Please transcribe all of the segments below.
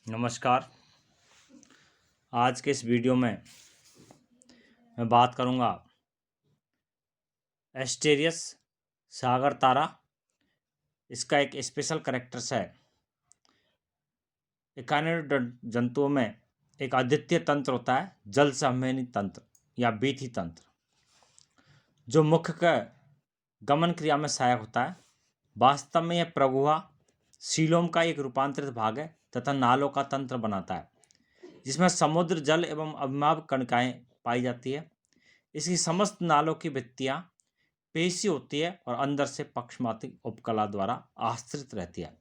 नमस्कार। आज के इस वीडियो में मैं बात करूंगा एस्टेरियस सागर तारा। इसका एक स्पेशल कैरेक्टर्स है। एकाइनोड जंतुओं में एक अद्वितीय तंत्र होता है, जल संवहनी तंत्र या बीथी तंत्र, जो मुख्य का गमन क्रिया में सहायक होता है। वास्तव में यह प्रगुहा सीलोम का एक रूपांतरित भाग है तथा नालों का तंत्र बनाता है, जिसमें समुद्र जल एवं अभिमाव कणिकाएं पाई जाती है। इसकी समस्त नालों की भित्तियां पेशी होती है और अंदर से पक्षमाती उपकला द्वारा आश्रित रहती है।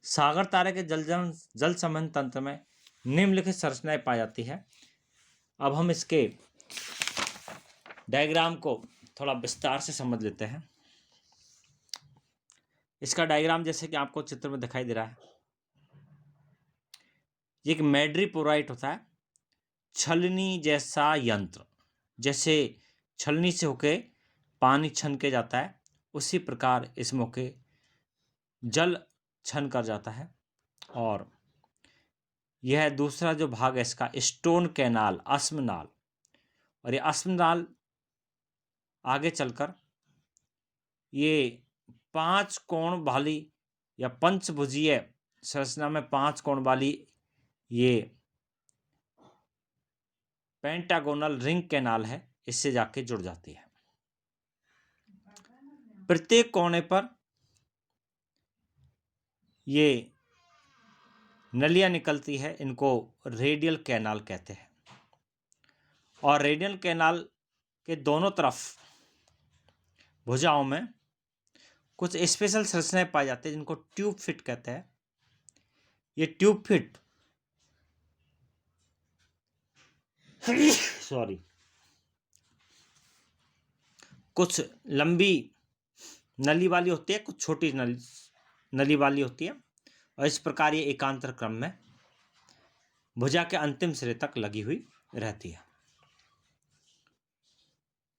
सागर तारे के जल संबंध तंत्र में निम्नलिखित संरचनाएं पाई जाती है। अब हम इसके डायग्राम को थोड़ा विस्तार से समझ लेते हैं। इसका डायग्राम जैसे कि आपको चित्र में दिखाई दे रहा है, ये एक मैड्रीपोराइट होता है, छलनी जैसा यंत्र। जैसे छलनी से होके पानी छन के जाता है, उसी प्रकार इसमें होके जल छन कर जाता है। और यह दूसरा जो भाग है इसका स्टोन कैनाल, अश्मनाल, और ये अश्मनाल आगे चलकर ये 5 कोण वाली या पंचभुजीय संरचना में 5 कोण वाली ये पेंटागोनल रिंग कैनाल है, इससे जाके जुड़ जाती है। प्रत्येक कोने पर ये नलियां निकलती है, इनको रेडियल कैनाल कहते हैं। और रेडियल कैनाल के दोनों तरफ भुजाओं में कुछ स्पेशल संरचनाएं पाई जाती है, जिनको ट्यूब फिट कहते हैं। ये ट्यूब फिट सॉरी कुछ लंबी नली वाली होती है, कुछ छोटी नली वाली होती है, और इस प्रकार ये एकांतर क्रम में भुजा के अंतिम सिरे तक लगी हुई रहती है।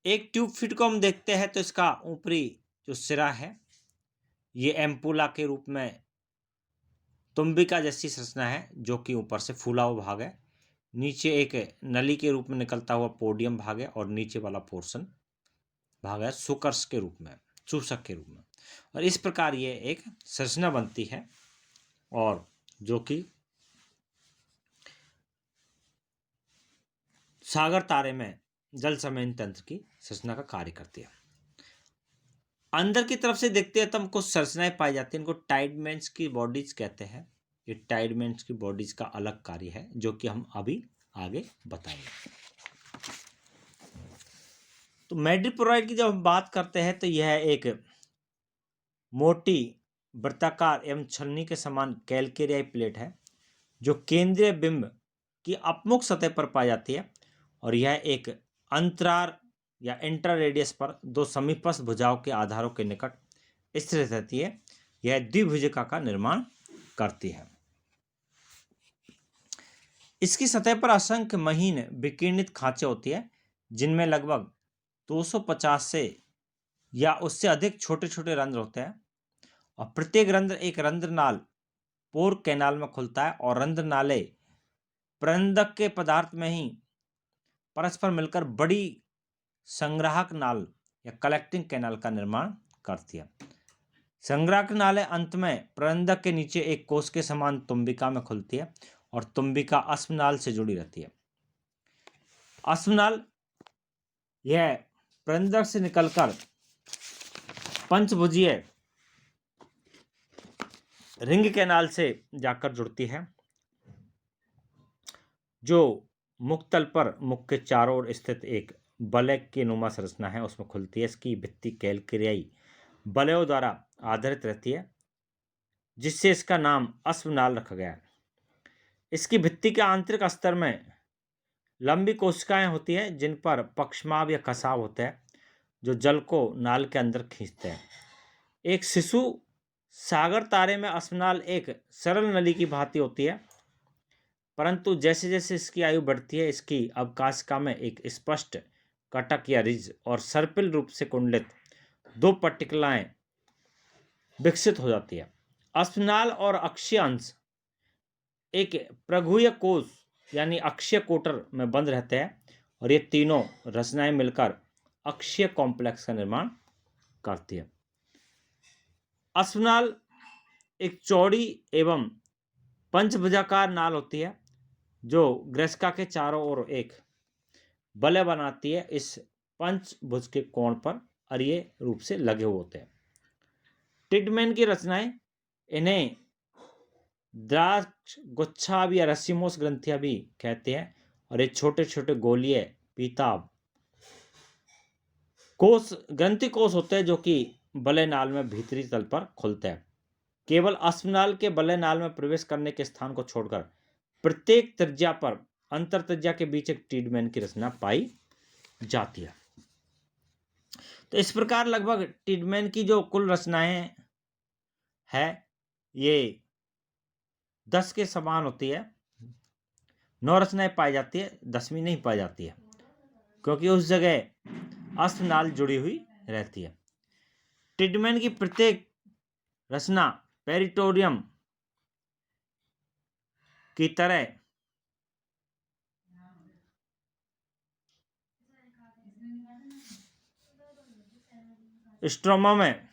एक ट्यूब फिट को हम देखते हैं तो इसका ऊपरी जो सिरा है ये एम्पुला के रूप में तुम्बिका जैसी संरचना है, जो कि ऊपर से फूला हुआ भाग है, नीचे एक नली के रूप में निकलता हुआ पोडियम भाग है, और नीचे वाला पोर्शन भाग है सुकर्स के रूप में, चूसक के रूप में। और इस प्रकार ये एक संरचना बनती है, और जो कि सागर तारे में जल संवहन तंत्र की संरचना का कार्य करती है। अंदर की तरफ से देखते हैं तो हमको संरचनाएं पाई जाती हैं, इनको टाइडमेंट्स की बॉडीज कहते हैं। ये टाइडमेंट्स की बॉडीज का अलग कार्य है, जो कि हम अभी आगे बताएंगे। तो मैड्रीपोराइट की जब हम बात करते हैं तो यह एक मोटी वृत्ताकार एवं छलनी के समान कैलकेरियाई प्लेट है, जो केंद्रीय बिंब की अपमुख सतह पर पाई जाती है। और यह एक अंतरार या इंट्रा रेडियस पर दो समीपस्थ भुजाओं के आधारों के निकट स्थित रहती है। यह द्विभुजिका का निर्माण करती है। इसकी सतह पर असंख्य महीन विकिरणित खांचे होती है, जिनमें लगभग 250 से या उससे अधिक छोटे छोटे रंध्र होते हैं। और प्रत्येक रंध्र एक रंध्र नाल पोर कैनाल में खुलता है, और रंध्र नाले प्रबंधक के पदार्थ में ही परस्पर मिलकर बड़ी संग्राहक नाल या कलेक्टिंग कैनाल का निर्माण करती है। संग्राहक नालें अंत में प्रबंधक के नीचे एक कोष के समान तुम्बिका में खुलती है, और तुम्बिका अश्मनाल से जुड़ी रहती है। अश्मनाल यह प्रबंधक से निकलकर पंचभुजीय रिंग कैनाल से जाकर जुड़ती है, जो मुख तल पर मुख के चारों ओर स्थित एक वलय के नुमा संरचना है, उसमें खुलती है। इसकी भित्ति कैलकेरियाई वलयों द्वारा आधारित रहती है, जिससे इसका नाम अश्मनाल रखा गया है। इसकी भित्ति के आंतरिक स्तर में लंबी कोशिकाएं होती हैं, जिन पर पक्षमाभ या कसाव होते हैं, जो जल को नाल के अंदर खींचते हैं। एक शिशु सागर तारे में अश्मनाल एक सरल नली की भांति होती है, परंतु जैसे जैसे इसकी आयु बढ़ती है, इसकी अवकाशिका में एक स्पष्ट कटक या रिज और सर्पिल रूप से कुंडलित 2 पट्टिकलाएं विकसित हो जाती है। अश्मनाल और अक्षीय अंश एक प्रगुह्य कोश यानी अक्षीय कोटर में बंद रहते हैं और ये तीनों रचनाएं मिलकर अक्षीय कॉम्प्लेक्स का निर्माण करती है। अश्वनाल एक चौड़ी एवं पंचभुजाकार नाल होती है जो ग्रेस्का के चारों ओर एक बलय बनाती है। इस पंचभुज के कोण पर अरिय रूप से लगे हुए होते हैं। टिडमैन की रचनाएं इन्हें द्राक्ष गुच्छा या रसिमोस ग्रंथियां भी कहते हैं और ये छोटे छोटे गोलीय पीताभ कोष ग्रंथि कोष होते हैं जो कि बलय नाल में भीतरी तल पर खुलते हैं। केवल अश्वनाल के बलय नाल में प्रवेश करने के स्थान को छोड़कर प्रत्येक त्रिज्या पर अंतर त्रिज्या के बीच एक टिडमैन की रचना पाई जाती है। तो इस प्रकार लगभग टिडमैन की जो कुल रचनाएं है ये 10 के समान होती है। 9 रचनाएं पाई जाती है, 10वीं नहीं पाई जाती है क्योंकि उस जगह अश्वनाल जुड़ी हुई रहती है। टिडमैन की प्रत्येक रचना पेरिटोरियम की तरह स्ट्रोमा में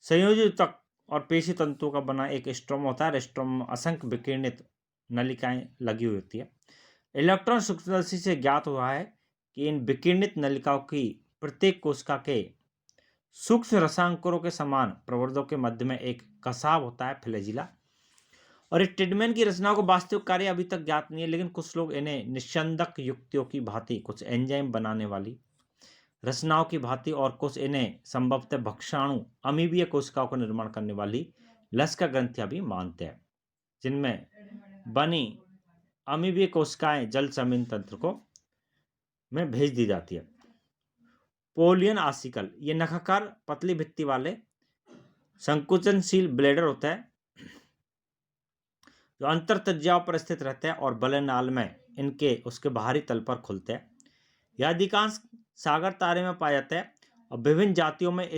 संयोजित ऊतक और पेशी तंतुओं का बना एक स्ट्रोमा होता है। स्ट्रोमा में असंख्य विकिरणित नलिकाएं लगी हुई होती है। इलेक्ट्रॉन सूक्ष्मदर्शी से ज्ञात हुआ है कि इन विकिरणित नलिकाओं की प्रत्येक कोशिका के सूक्ष्म रसांकुरों के समान प्रवर्धों के मध्य में एक कसाव होता है, फ्लैजिला। और इस टिडमैन की रचनाओं को वास्तविक कार्य अभी तक ज्ञात नहीं है, लेकिन कुछ लोग इन्हें निस्यंदक युक्तियों की भांति, कुछ एंजाइम बनाने वाली रचनाओं की भांति और कुछ इन्हें संभवतः भक्षाणु अमीबीय कोशिकाओं का निर्माण करने वाली लस्का ग्रंथियां भी मानते हैं, जिनमें बनी अमीबीय कोशिकाएं जल समन तंत्र को में भेज दी जाती है। पोलियन आसिकल ये नखाकार पतली भित्ति वाले संकुचनशील ब्लेडर होता है जो अंतर त्रिज्याओं पर स्थित रहते हैं और बलय नाल में इनके उसके बाहरी तल पर खुलते हैं। यह अधिकांश सागर तारे में पाया जाता है और विभिन्न जातियों में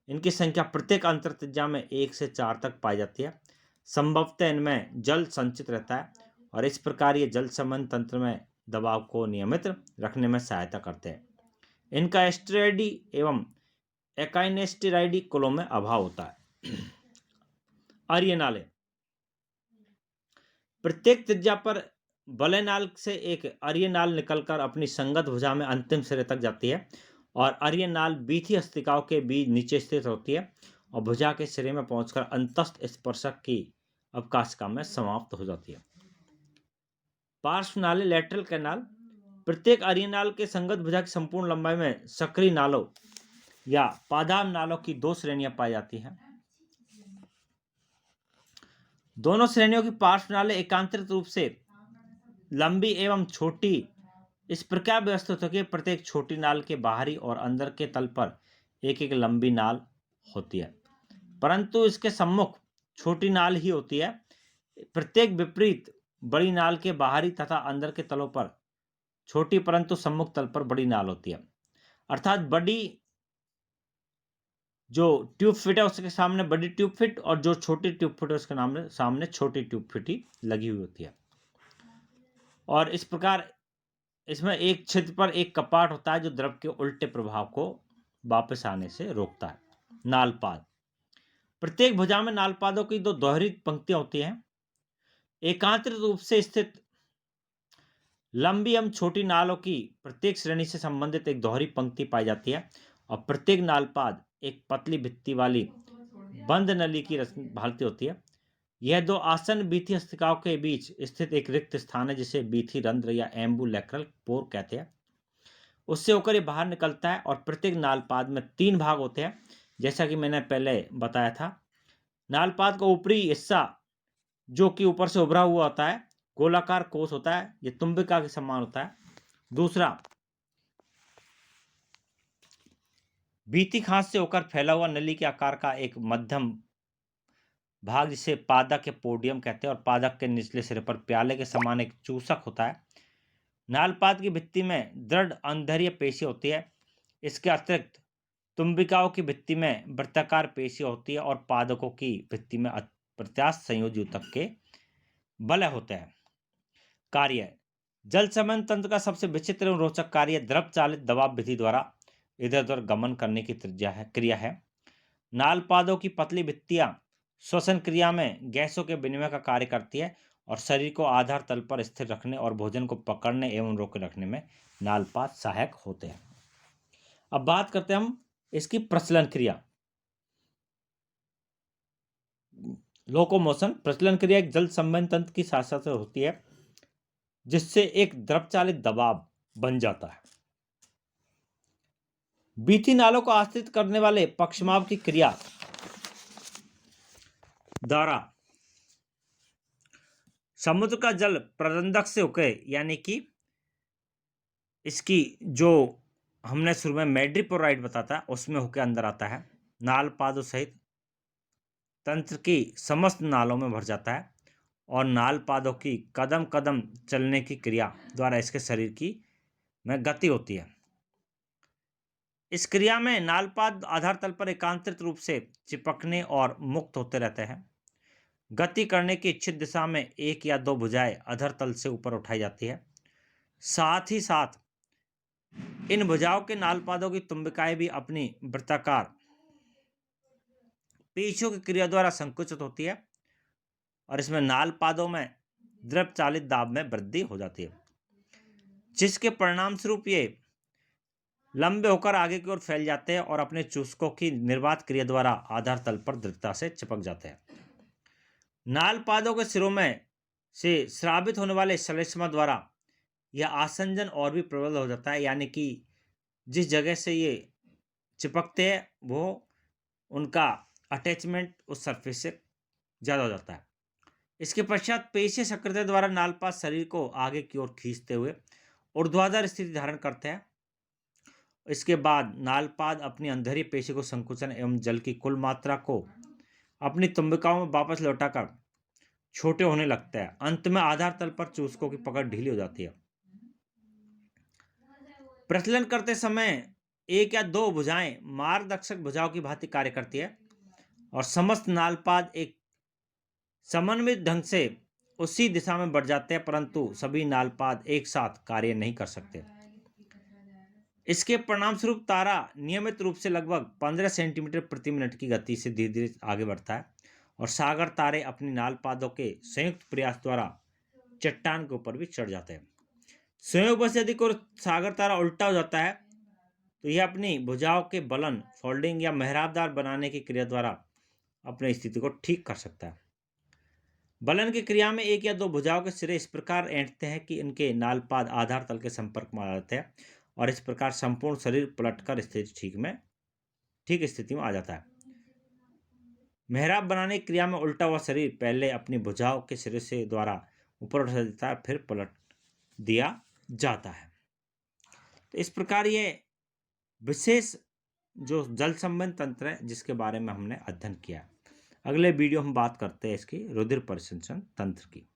इनकी संख्या प्रत्येक अंतर त्रिज्या में 1 से 4 तक पाई जाती है। संभवतः इनमें जल संचित रहता है और इस प्रकार ये जल समन तंत्र में दबाव को नियमित रखने में सहायता करते हैं। इनका एस्टेरॉयडी एवं एकाइनेस्टेरॉयडी कुलों में अभाव होता है। आर्य नाले प्रत्येक त्रिज्या पर बलय नाल से एक आर्य नाल निकलकर अपनी संगत भुजा में अंतिम सिरे तक जाती है और आर्य नाल बीथी अस्तिकाओं के बीच नीचे स्थित होती है और भुजा के सिरे में पहुंचकर अंतस्थ स्पर्शक की अवकाशिका में समाप्त हो जाती है। पार्श्व नाले लैटरल कैनाल प्रत्येक आर्य नाल के संगत भुजा की संपूर्ण लंबाई में सक्रिय नालों या पादाम नालों की 2 श्रेणियां पाई जाती हैं। दोनों श्रेणियों की पार्श्व नालें एकांतरित रूप से लंबी एवं छोटी इस प्रकार व्यवस्थित होकर प्रत्येक छोटी नाल के बाहरी और अंदर के तल पर एक एक लंबी नाल होती है, परंतु इसके सम्मुख छोटी नाल ही होती है। प्रत्येक विपरीत बड़ी नाल के बाहरी तथा अंदर के तलों पर छोटी परंतु सम्मुख तल पर बड़ी नाल होती है। अर्थात बड़ी जो ट्यूब फिट है उसके सामने बड़ी ट्यूब फिट और जो छोटी ट्यूब फिट है उसके सामने छोटी ट्यूब फिट ही लगी हुई होती है। और इस प्रकार इसमें एक छिद्र पर एक कपाट होता है जो द्रव के उल्टे प्रभाव को वापस आने से रोकता है। नालपाद प्रत्येक भुजा में नालपादों की 2 दोहरी पंक्तियां होती हैं। एकांतरित रूप से स्थित लंबी एवं छोटी नालों की प्रत्येक श्रेणी से संबंधित एक दोहरी पंक्ति पाई जाती है और प्रत्येक नालपाद एक पतली भित्ति वाली बंद नली की भांति होती है। यह 2 आसन बीथी अस्तिकाओं के बीच स्थित एक रिक्त स्थान है जिसे बीथी रंध्र या एम्बुलेक्रल पोर कहते हैं। उससे होकर ये बाहर निकलता है और प्रत्येक नालपाद में 3 भाग होते हैं, जैसा कि मैंने पहले बताया था। नालपाद का ऊपरी हिस्सा जो कि ऊपर से उभरा हुआ होता है गोलाकार कोष होता है, ये तुम्बिका के समान होता है। दूसरा बीती खांस से होकर फैला हुआ नली के आकार का एक मध्यम भाग जिसे पादक के पोडियम कहते हैं और पादक के निचले सिरे पर प्याले के समान एक चूसक होता है। नालपाद की भित्ति में दृढ़ अंधरीय पेशी होती है। इसके अतिरिक्त तुम्बिकाओं की भित्ति में वृत्ताकार पेशी होती है और पादकों की भित्ति में प्रत्यास्थ संयोजी ऊतक के बलय होते हैं। कार्य: जल संबंध तंत्र का सबसे विचित्र एवं रोचक कार्य द्रव चालित दबाव विधि द्वारा इधर उधर गमन करने की क्रिया है। नालपादों की पतली भित्तियां श्वसन क्रिया में गैसों के विनिमय का कार्य करती है और शरीर को आधार तल पर स्थिर रखने और भोजन को पकड़ने एवं रोके रखने में नालपाद सहायक होते हैं। अब बात करते हैं हम इसकी प्रचलन क्रिया। लोकोमोशन प्रचलन क्रिया एक जल संबंध तंत्र की सहायता से होती है, जिससे एक द्रव चालित दबाव बन जाता है। बीथी नालों को आश्रित करने वाले पक्षमाव की क्रिया द्वारा समुद्र का जल प्रबंधक से होकर, यानी कि इसकी जो हमने शुरू में मैड्रिपोराइड बताता है उसमें होकर अंदर आता है, नालपादों सहित तंत्र की समस्त नालों में भर जाता है और नालपादों की कदम कदम चलने की क्रिया द्वारा इसके शरीर की में गति होती है। इस क्रिया में नालपाद आधार तल पर एकांतरित रूप से चिपकने और मुक्त होते रहते हैं। गति करने की इच्छित दिशा में एक या दो भुजाएं अधर तल से ऊपर उठाई जाती है। साथ ही साथ इन भुजाओं के नालपादों की तुम्बिकाएं भी अपनी वृत्ताकार पेशियों की क्रिया द्वारा संकुचित होती है और इसमें नालपादों में द्रव चालित दाब में वृद्धि हो जाती है, जिसके परिणाम स्वरूप ये लंबे होकर आगे की ओर फैल जाते हैं और अपने चूसकों की निर्वात क्रिया द्वारा आधार तल पर दृढ़ता से चिपक जाते हैं। नालपादों के सिरों में से स्रावित होने वाले श्लेष्मा द्वारा यह आसंजन और भी प्रबल हो जाता है, यानी कि जिस जगह से ये चिपकते हैं वो उनका अटैचमेंट उस सरफेस से ज़्यादा हो जाता है। इसके पश्चात पेशीय सक्रियता द्वारा नालपाद शरीर को आगे की ओर खींचते हुए ऊर्ध्वाधर स्थिति धारण करते हैं। इसके बाद नालपाद अपनी अंधेरी पेशी को संकुचन एवं जल की कुल मात्रा को अपनी तुम्बिकाओं में वापस लौटाकर छोटे होने लगते हैं। अंत में आधार तल पर चूसकों की पकड़ ढीली हो जाती है। प्रचलन करते समय एक या दो भुजाएं मार्गदर्शक भुजाओं की भांति कार्य करती है और समस्त नालपाद एक समन्वित ढंग से उसी दिशा में बढ़ जाते हैं, परंतु सभी नालपाद एक साथ कार्य नहीं कर सकते। इसके परिणाम स्वरूप तारा नियमित रूप से लगभग 15 सेंटीमीटर प्रति मिनट की गति से धीरे धीरे आगे बढ़ता है और सागर तारे अपनी नालपादों के संयुक्त प्रयास द्वारा चट्टान के ऊपर भी चढ़ जाते हैं। संयोगवश यदि कोई सागर तारा उल्टा हो जाता है तो यह अपनी भुजाओं के बलन, फोल्डिंग या मेहराबदार बनाने की क्रिया द्वारा अपनी स्थिति को ठीक कर सकता है। बलन की क्रिया में एक या दो भुजाओं के सिरे इस प्रकार ऐंठते हैं कि इनके नालपाद आधार तल के संपर्क में आ जाते हैं और इस प्रकार संपूर्ण शरीर पलटकर ठीक स्थिति में आ जाता है। मेहराब बनाने की क्रिया में उल्टा हुआ शरीर पहले अपनी भुजाओं के सिरे से द्वारा ऊपर उठा देता है, फिर पलट दिया जाता है। तो इस प्रकार ये विशेष जो जल संबंध तंत्र है जिसके बारे में हमने अध्ययन किया। अगले वीडियो हम बात करते हैं इसकी रुधिर परिसंचरण तंत्र की।